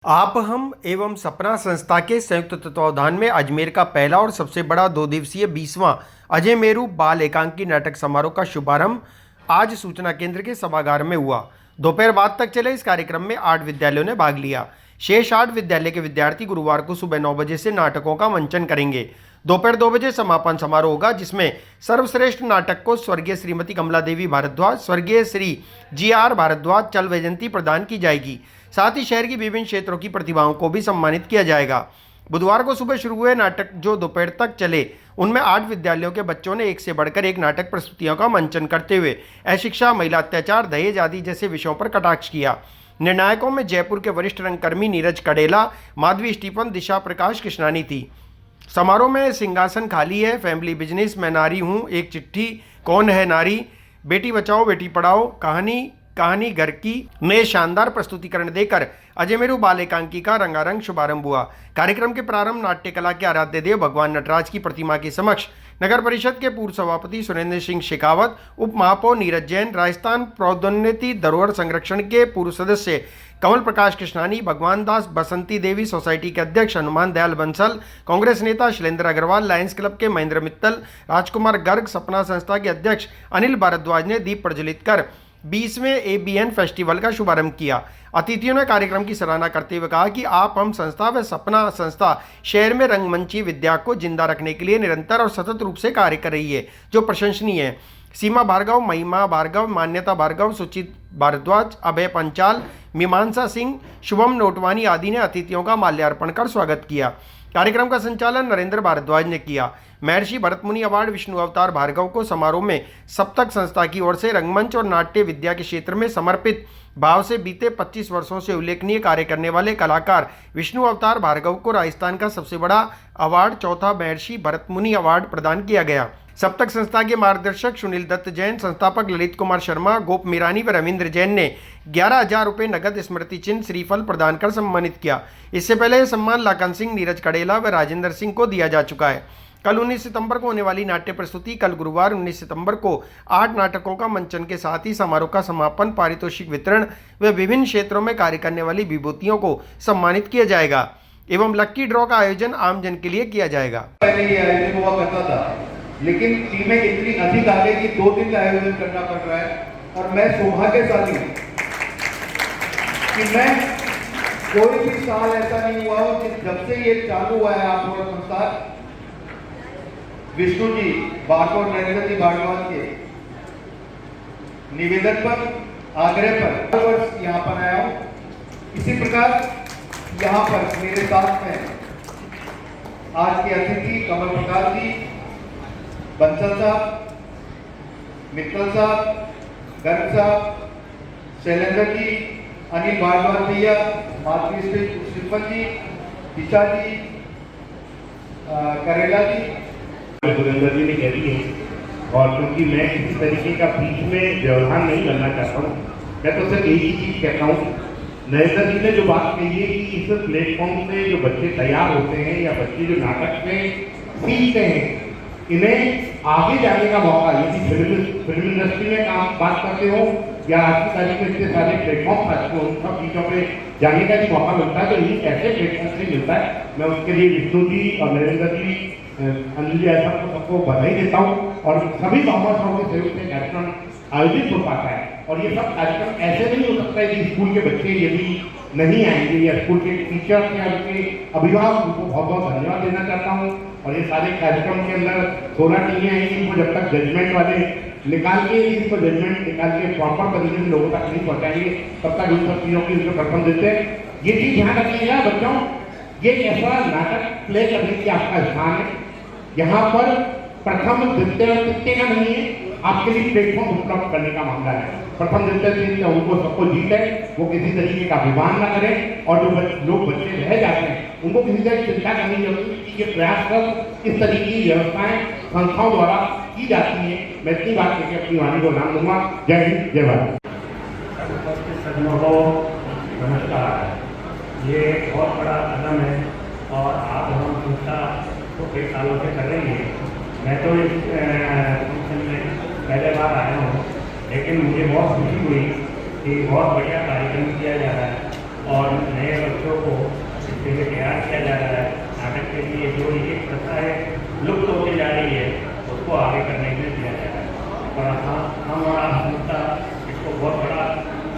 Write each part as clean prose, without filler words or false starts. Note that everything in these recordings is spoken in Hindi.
आप हम एवं सपना संस्था के संयुक्त तत्वावधान में अजमेर का पहला और सबसे बड़ा 2 दिवसीय 20वां अजय मेरू बाल एकांकी नाटक समारोह का शुभारंभ आज सूचना केंद्र के सभागार में हुआ। दोपहर बाद तक चले इस कार्यक्रम में 8 विद्यालयों ने भाग लिया। शेष 8 विद्यालय के विद्यार्थी गुरुवार को सुबह 9 बजे से नाटकों का मंचन करेंगे। दोपहर 2 बजे समापन समारोह होगा, जिसमें सर्वश्रेष्ठ नाटक को स्वर्गीय श्रीमती कमला देवी भारद्वाज, स्वर्गीय श्री जी.आर. भारद्वाज चल वैजयंती प्रदान की जाएगी। साथ ही शहर की विभिन्न क्षेत्रों की प्रतिभाओं को भी सम्मानित किया जाएगा। बुधवार को सुबह शुरू हुए नाटक जो दोपहर तक चले, उनमें 8 विद्यालयों के बच्चों ने एक से बढ़कर एक नाटक प्रस्तुतियों का मंचन करते हुए अशिक्षा, महिला अत्याचार, दहेज आदि जैसे विषयों पर कटाक्ष किया। निर्णायकों में जयपुर के वरिष्ठ रंगकर्मी नीरज कडेला, माधवी स्टीफन, दिशा प्रकाश कृष्णानी थी। समारोह में सिंहासन खाली है, फैमिली बिजनेस, मैं नारी हूँ, एक चिट्ठी, कौन है नारी, बेटी बचाओ बेटी पढ़ाओ, कहानी घर की ने शानदार प्रस्तुतिकरण देकर अजय मेरू बाल एकांकी का रंगारंग शुभारंभ हुआ। कार्यक्रम के प्रारंभ नाट्य कला के आराध्य देव भगवान नटराज की प्रतिमा के समक्ष नगर परिषद के पूर्व सभापति सुरेंद्र सिंह शेखावत, उप महापौर नीरज जैन, राजस्थान प्रौद्योगिकी धरोहर संरक्षण के पूर्व सदस्य कमल प्रकाश कृष्णानी, भगवान दास, बसंती देवी सोसाइटी के अध्यक्ष हनुमान दयाल बंसल, कांग्रेस नेता शैलेंद्र अग्रवाल, लायंस क्लब के महेंद्र मित्तल, राजकुमार गर्ग, सपना संस्था के अध्यक्ष अनिल भारद्वाज ने दीप प्रज्वलित कर 20वें ABN फेस्टिवल का शुभारंभ किया। अतिथियों ने कार्यक्रम की सराहना करते हुए कहा कि आप हम संस्था व सपना संस्था शहर में रंगमंची विद्या को जिंदा रखने के लिए निरंतर और सतत रूप से कार्य कर रही है, जो प्रशंसनीय है। सीमा भार्गव, महिमा भार्गव, मान्यता भार्गव, सुचित भारद्वाज, अभय पंचाल, मीमांसा सिंह, शुभम नोटवानी आदि ने अतिथियों का माल्यार्पण कर स्वागत किया। कार्यक्रम का संचालन नरेंद्र भारद्वाज ने किया। महर्षि भरतमुनि अवार्ड विष्णु अवतार भार्गव को समारोह में सप्तक संस्था की ओर से रंगमंच और नाट्य विद्या के क्षेत्र में समर्पित भाव से बीते 25 वर्षों से उल्लेखनीय कार्य करने वाले कलाकार विष्णु अवतार भार्गव को राजस्थान का सबसे बड़ा अवार्ड, चौथा महर्षि भरतमुनि अवार्ड प्रदान किया गया। सप्तक संस्था के मार्गदर्शक सुनील दत्त जैन, संस्थापक ललित कुमार शर्मा, गोप मीरानी व रविंद्र जैन ने 11,000 रुपये नगद स्मृति चिन्ह श्रीफल प्रदान कर सम्मानित किया। इससे पहले यह सम्मान लाखन सिंह, नीरज कडेला व राजेंद्र सिंह को दिया जा चुका है। कल 19 सितंबर को होने वाली नाट्य प्रस्तुति, कल गुरुवार 19 सितंबर को 8 नाटकों का मंचन के साथ ही समारोह का समापन, पारितोषिक वितरण व विभिन्न क्षेत्रों में कार्य करने वाली विभूतियों को सम्मानित किया जाएगा एवं लक्की ड्रॉ का आयोजन आमजन के लिए किया जाएगा। पहले ये आयोजन हुआ करता था, लेकिन टीमें इतनी अधिक आ गई कि 2 दिन का आयोजन करना पड़ रहा है। और मैं सौभाग्यशाली हूँ कि मैं कोई भी साल ऐसा नहीं हुआ हो कि जब से ये चालू हुआ है आप लोगों संस्था विष्णु जी भार्गव, नरेंद्र जी भार्गव के निवेदन पर, आग्रह पर हर वर्ष यहाँ पर आया हूँ। इसी प्रकार यहाँ पर मेरे साथ में आज के अतिथि कमल प्रकाश जी, बंसल साहब, मित्तल साहब, गर्ग साहब, शैलेंद्र जी, अनिल भारद्वाज भैया, माधवी स्टीफन जी, दिशा जी, करेला जी, सुरेंद्र जी ने कह दी है। और क्योंकि मैं किसी तरीके का बीच में व्यवधान नहीं करना चाहता हूँ, मैं तो सिर्फ एक ही चीज कहता हूँ। नरेंद्र जी ने जो बात कही है कि इस प्लेटफॉर्म से जो बच्चे तैयार होते हैं या बच्चे जो नाटक में सीखते हैं, इन्हें आगे जाने का मौका, यदि फिल्म इंडस्ट्री में काम बात करते हो या आज की तारीख में इतने सारे प्लेटफॉर्म आते हो, उन सब चीज़ों पे जाने का भी मौका मिलता है, तो यही ऐसे प्लेटफॉर्म से मिलता है। मैं उसके लिए विष्णु जी और नरेंद्र जी, अनिल जी, ऐसा तो सबको बधाई देता हूँ। और सभी भावनाओं के सहयोग से कार्यक्रम आयोजित हो पाता है। और ये सब कार्यक्रम ऐसे नहीं हो सकता है कि स्कूल के बच्चे यदि नहीं आएंगे या स्कूल के टीचर्स या उनके अभिभावक, उनको बहुत बहुत धन्यवाद देना चाहता हूँ। और ये सारे कार्यक्रम के अंदर 16 टीमें आएंगी, इनको जब तक जजमेंट वाले निकाल के इसको जजमेंट निकाल के प्रॉपर तरीके से लोगों तक नहीं पहुँचाएंगे, तब तक इन सब चीज़ों की इसको प्रथम देते हैं। ये चीज़ ध्यान रखिएगा बच्चों, ये ऐसा नाटक प्ले करने की आपका स्थान है। यहाँ पर प्रथम, द्वितीय और तृतीय का नहीं है, आपके लिए प्लेटफॉर्म उपलब्ध करने का मामला है। प्रथम, द्वितीय, तृतीय उनको सबको जीते, वो किसी तरीके का अभिमान न करें। और जो लोग बच्चे रह जाते हैं उनको किसी तरह की चिंता करनी जरूरी है कि ये प्रयास कर इस तरीके की व्यवस्थाएं संस्थाओं द्वारा की जाती है। मैं इतनी बात करके अपनी वाणी को नाम दूंगा। जय हिंद, जय भारत। नमस्कार। ये बहुत बड़ा कदम है और आप हम संस्था को कई सालों से कर रही हैं। मैं तो इस फंक्शन में पहले बार आया हूँ, लेकिन मुझे बहुत खुशी हुई कि बहुत बढ़िया कार्यक्रम किया जा रहा है और नए बच्चों को इसके लिए तैयार किया जा रहा है। नाटक के लिए जो ये प्रथा है लुप्त होती जा रही है उसको आगे करने के लिए दिया जा रहा है। और हम और आप संस्था इसको बहुत बड़ा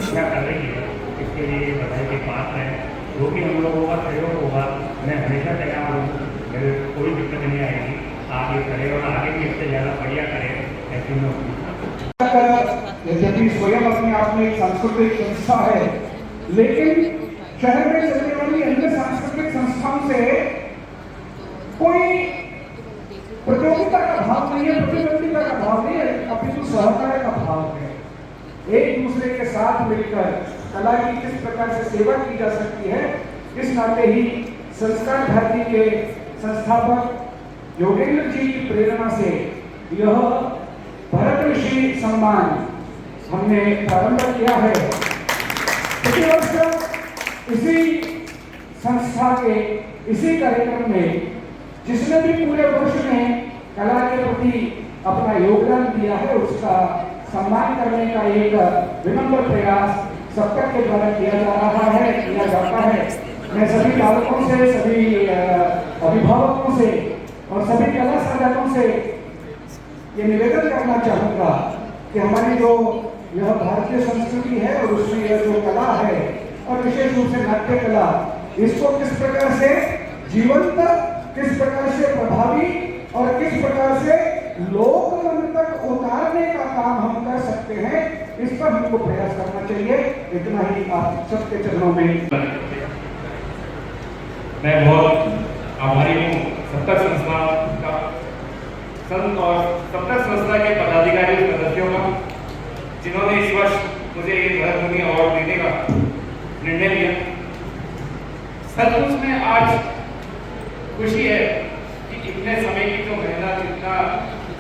अच्छा कर रही है, इसके लिए बधाई के पात्र हैं। जो भी हम लोगों का सहयोग होगा मैं हमेशा तैयार हूँ, मेरे कोई दिक्कत नहीं आएगी। आप ये करें और आगे भी इससे ज़्यादा बढ़िया करें, ऐसी मैं यद्यपि स्वयं अपने आप में एक सांस्कृतिक संस्था है, लेकिन शहर में चलने वाली अन्य सांस्कृतिक संस्थाओं से कोई प्रतियोगिता का भाव नहीं है, प्रतिद्वंदिता का भाव नहीं है, अपितु सहकार का भाव है। एक दूसरे के साथ मिलकर कला की किस प्रकार से सेवा की जा सकती है, इस नाते ही संस्कार भारती के संस्थापक योगेंद्र जी की प्रेरणा से यह भरत ऋषि सम्मान हमने प्रारंभ किया है। प्रतिवर्ष इसी संस्था के इसी कार्यक्रम में जिसने भी पूरे वर्ष में कला के प्रति अपना योगदान दिया है उसका सम्मान करने का एक विनम्र प्रयास सबका के द्वारा किया जा रहा है, किया जाता है। मैं सभी बालकों से, सभी अभिभावकों से और सभी कला साधकों से ये निवेदन करना चाहूँगा कि हमारी जो यह भारतीय संस्कृति है और उसमें यह जो कला है और विशेष रूप से नाट्य कला, इसको किस प्रकार से जीवंत, किस प्रकार से प्रभावी और किस प्रकार से लोक मन तक उतारने का काम हम कर सकते हैं, इस पर हमको प्रयास करना चाहिए। इतना ही आप सबके चरणों में मैं बहुत आभारी हूँ सप्तक संस्था का, संत और सप्तक संस्था के पदाधिकारी और सदस्यों का, जिन्होंने इस वर्ष मुझे ये भरतमुनि अवार्ड देने का निर्णय लिया। सचमुच में आज खुशी है कि इतने समय की जो मेहनत, इतना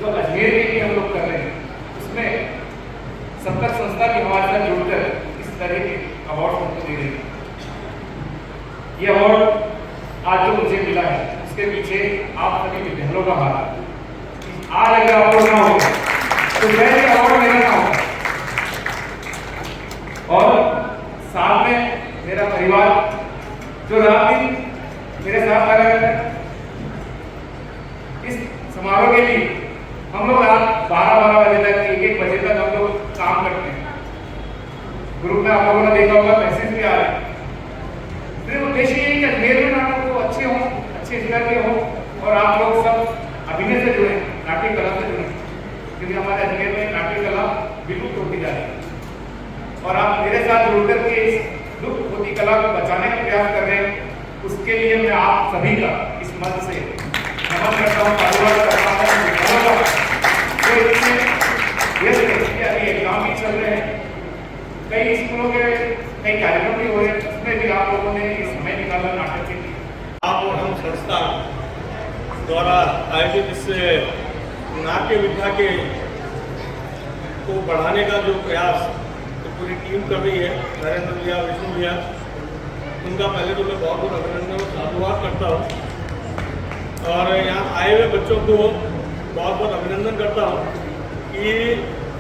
जो अजमेर के लिए हम लोग कर रहे हैं, उसमें सप्तक संस्था की हमारे साथ जुड़कर इस तरह के अवार्ड हमको दे रही है। ये अवार्ड आज जो मुझे मिला है उसके पीछे आप सभी विद्यालयों का हाथ है। आज अगर अवार्ड ना हो तो वैसे अवार्ड मेरा ना हो, और साथ में मेरा परिवार जो रात दिन मेरे साथ लगा रहता है। इस समारोह के लिए हम लोग रात 12-12 बजे तक, 1-1 बजे तक हम लोग काम करते हैं। ग्रुप में आप लोगों ने देखा होगा, मैसेज भी आ रहे हैं। फिर उद्देश्य ये कि अजमेर में नाटक को अच्छे हों, अच्छे स्तर के हों और आप लोग सब अभिनय से जुड़े, नाट्य कला से जुड़े, क्योंकि हमारे अजमेर में नाट्य कला विलुप्त होती जा रही है। और आप मेरे साथ जुड़कर के इस लुप्त होती कला को बचाने का प्रयास कर रहे हैं, उसके लिए मैं आप सभी का इस मंच से नमन करता हूँ, धन्यवाद करता हूँ। तो इसमें अभी एग्जाम भी चल रहे हैं, कई स्कूलों के कई कार्यक्रम भी हो रहे हैं, उसमें भी आप लोगों ने ये समय निकाला नाटक के लिए। आप और हम संस्था द्वारा आयोजित इस नाट्य विद्या के को बढ़ाने का जो प्रयास तो पूरी टीम कर रही है, नरेंद्र भैया, विष्णु भैया, उनका पहले तो मैं बहुत बहुत अभिनंदन और साधुवाद करता हूँ। और यहाँ आए हुए बच्चों को बहुत बहुत अभिनंदन करता हूँ कि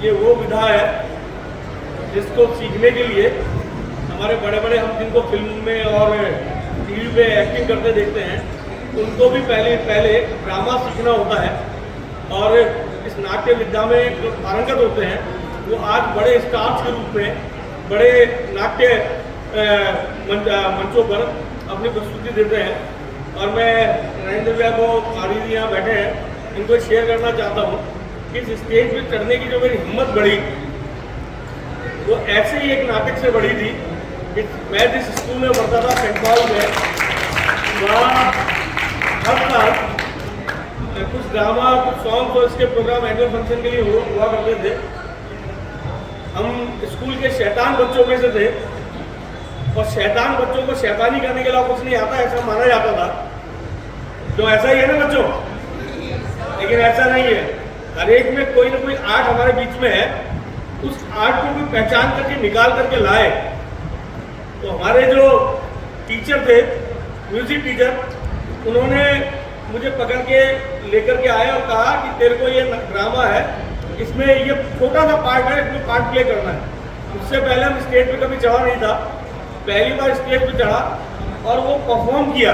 ये वो विधा है जिसको सीखने के लिए हमारे बड़े बड़े, हम जिनको फिल्म में और टीवी पे एक्टिंग करते देखते हैं, उनको भी पहले ड्रामा सीखना होता है। और इस नाट्य विद्या में जो पारंगत होते हैं वो आज बड़े स्टार्स के रूप में बड़े नाट्य मंचों पर अपनी प्रस्तुति देते हैं। और मैं नरेंद्र भैया को, आदि जी यहाँ बैठे हैं, इनको शेयर करना चाहता हूँ कि इस स्टेज पर चढ़ने की जो मेरी हिम्मत बढ़ी वो ऐसे ही एक नाटक से बढ़ी थी कि मैं जिस स्कूल में पढ़ता था, सेंट पॉल में, वहाँ हर साल कुछ ड्रामा, कुछ सॉन्ग और इसके प्रोग्राम एनुअल फंक्शन के लिए हुआ करते थे। हम स्कूल के शैतान बच्चों में से थे और शैतान बच्चों को शैतानी करने के अलावा कुछ नहीं आता, ऐसा माना जाता था। तो ऐसा ही है ना बच्चों, लेकिन ऐसा नहीं है। हर एक में कोई ना कोई आर्ट हमारे बीच में है, उस आर्ट को भी पहचान करके निकाल करके लाए। तो हमारे जो टीचर थे, म्यूजिक टीचर, उन्होंने मुझे पकड़ के लेकर के आए और कहा कि तेरे को ये ड्रामा है, इसमें ये छोटा सा पार्ट है, इसमें पार्ट प्ले करना है। उससे पहले हम स्टेज पे कभी चढ़ा नहीं था, पहली बार स्टेज पे चढ़ा और वो परफॉर्म किया,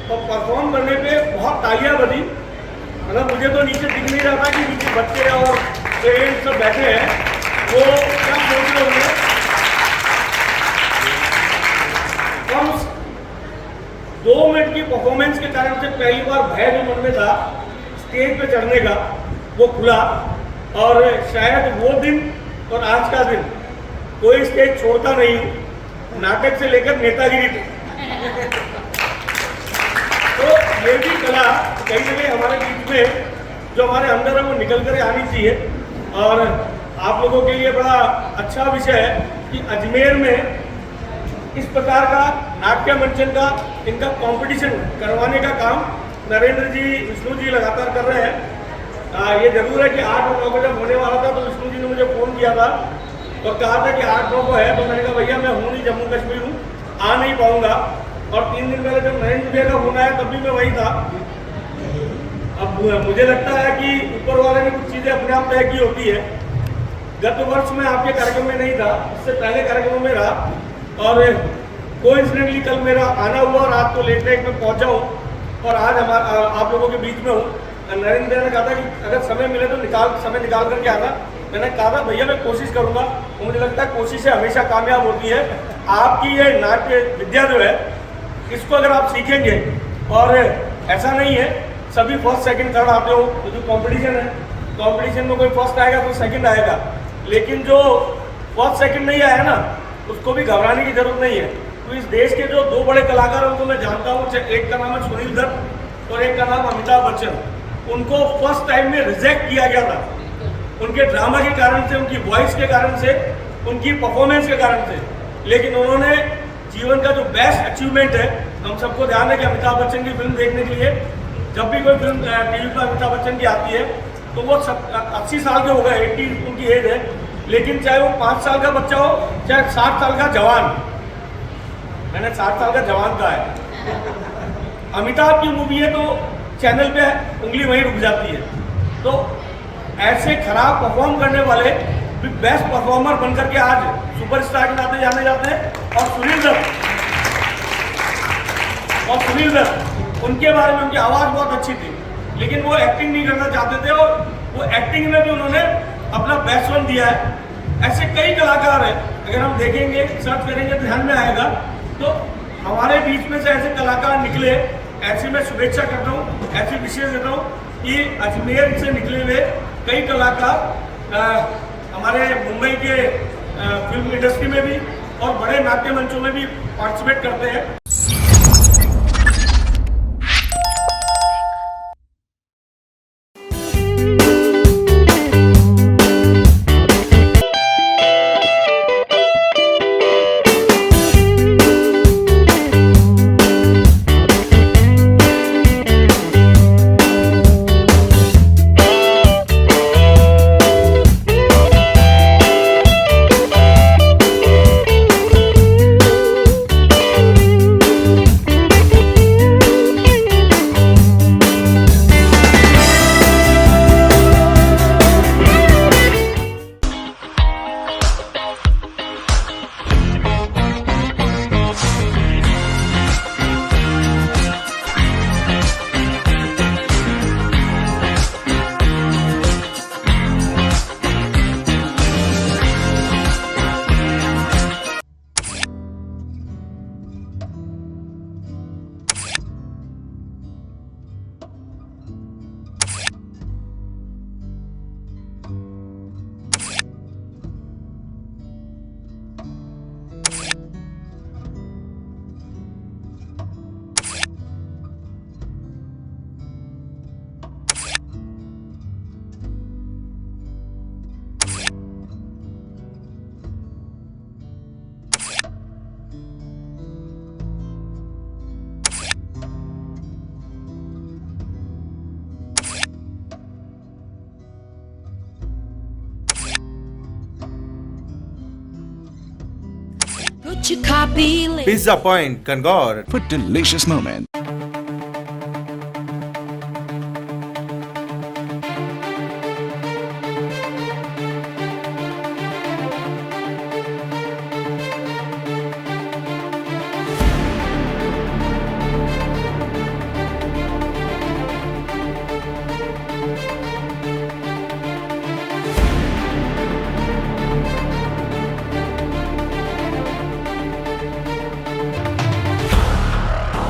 और परफॉर्म करने पे बहुत तालियां बजी। मतलब मुझे तो नीचे दिख नहीं रहा था कि नीचे बच्चे और पेरेंट्स सब बैठे हैं, वो क्या सोच रहे होंगे। और उस 2 मिनट की परफॉर्मेंस के कारण से पहली बार भय जो मन में था स्टेज पे चढ़ने का वो खुला, और शायद वो दिन और आज का दिन कोई स्टेज छोड़ता नहीं हूँ, नाटक से लेकर नेतागिरी तक। तो ये भी कला कहीं ना कहीं हमारे बीच में जो हमारे अंदर है वो निकल कर आनी चाहिए। और आप लोगों के लिए बड़ा अच्छा विषय है कि अजमेर में इस प्रकार का नाट्य मंचन का इनका कंपटीशन करवाने का काम नरेंद्र जी, विष्णु जी लगातार कर रहे हैं। ये जरूर है कि 8 और 9 को जब होने वाला था तो विष्णु जी ने मुझे फ़ोन किया था और कहा था कि 8-9 को है, तो मैंने कहा भैया मैं हूँ नहीं, जम्मू कश्मीर हूँ, आ नहीं पाऊँगा। और 3 दिन पहले जब नरेंद्र भैया का फोन आया तब भी मैं वहीं था। अब मुझे लगता है कि ऊपर वाले ने कुछ चीज़ें अपने आप तय की होती है। गत वर्ष में आपके कार्यक्रम में नहीं था, इससे पहले कार्यक्रमों में रहा, और कोइंसिडेंटली कल मेरा आना हुआ, रात को लेट नाइट में पहुँचा हूँ और आज आप लोगों के बीच में हूँ। नरेंद्र भैया ने कहा था कि अगर समय मिले तो समय निकाल करके आना। मैंने कहा था भैया मैं कोशिश करूँगा। तो मुझे लगता है कोशिशें हमेशा कामयाब होती है। आपकी ये नाट्य विद्या जो है इसको अगर आप सीखेंगे, और ऐसा नहीं है सभी फर्स्ट सेकंड थर्ड आते हो, तो जो कंपटीशन है, कंपटीशन में कोई फर्स्ट आएगा तो सेकंड आएगा, लेकिन जो फर्स्ट सेकंड नहीं आया ना उसको भी घबराने की जरूरत नहीं है। तो इस देश के जो 2 बड़े कलाकार हैं उनको मैं जानता हूँ, एक का नाम है सुनील दत्त और एक का नाम अमिताभ बच्चन। उनको फर्स्ट टाइम में रिजेक्ट किया गया था उनके ड्रामा के कारण से, उनकी वॉइस के कारण से, उनकी परफॉर्मेंस के कारण से, लेकिन उन्होंने जीवन का जो बेस्ट अचीवमेंट है, हम सबको ध्यान है कि अमिताभ बच्चन की फिल्म देखने के लिए जब भी कोई फिल्म टीवी पर अमिताभ बच्चन की आती है तो वो 80 साल के हो गए, 80 उनकी एज है, लेकिन चाहे वो 5 साल का बच्चा हो चाहे 60 साल का जवान, मैंने 60 साल का जवान कहा है, अमिताभ की मूवी है तो चैनल पे उंगली वहीं रुक जाती है। तो ऐसे खराब परफॉर्म करने वाले भी बेस्ट परफॉर्मर बनकर के आज सुपरस्टार के नाते जाने जाते हैं। और सुनील दत्त उनके बारे में, उनकी आवाज़ बहुत अच्छी थी, लेकिन वो एक्टिंग नहीं करना चाहते थे और वो एक्टिंग में भी उन्होंने अपना बेस्ट वन दिया है। ऐसे कई कलाकार हैं, अगर हम देखेंगे सर्च करेंगे तो ध्यान में आएगा। तो हमारे बीच में से ऐसे कलाकार निकले, ऐसी मैं शुभेच्छा करता हूँ, ऐसी विशेष देता हूँ कि अजमेर से निकले हुए कई कलाकार हमारे मुंबई के फिल्म इंडस्ट्री में भी और बड़े नाट्य मंचों में भी पार्टिसिपेट करते हैं। Pizza Point, Kangor. For delicious moment.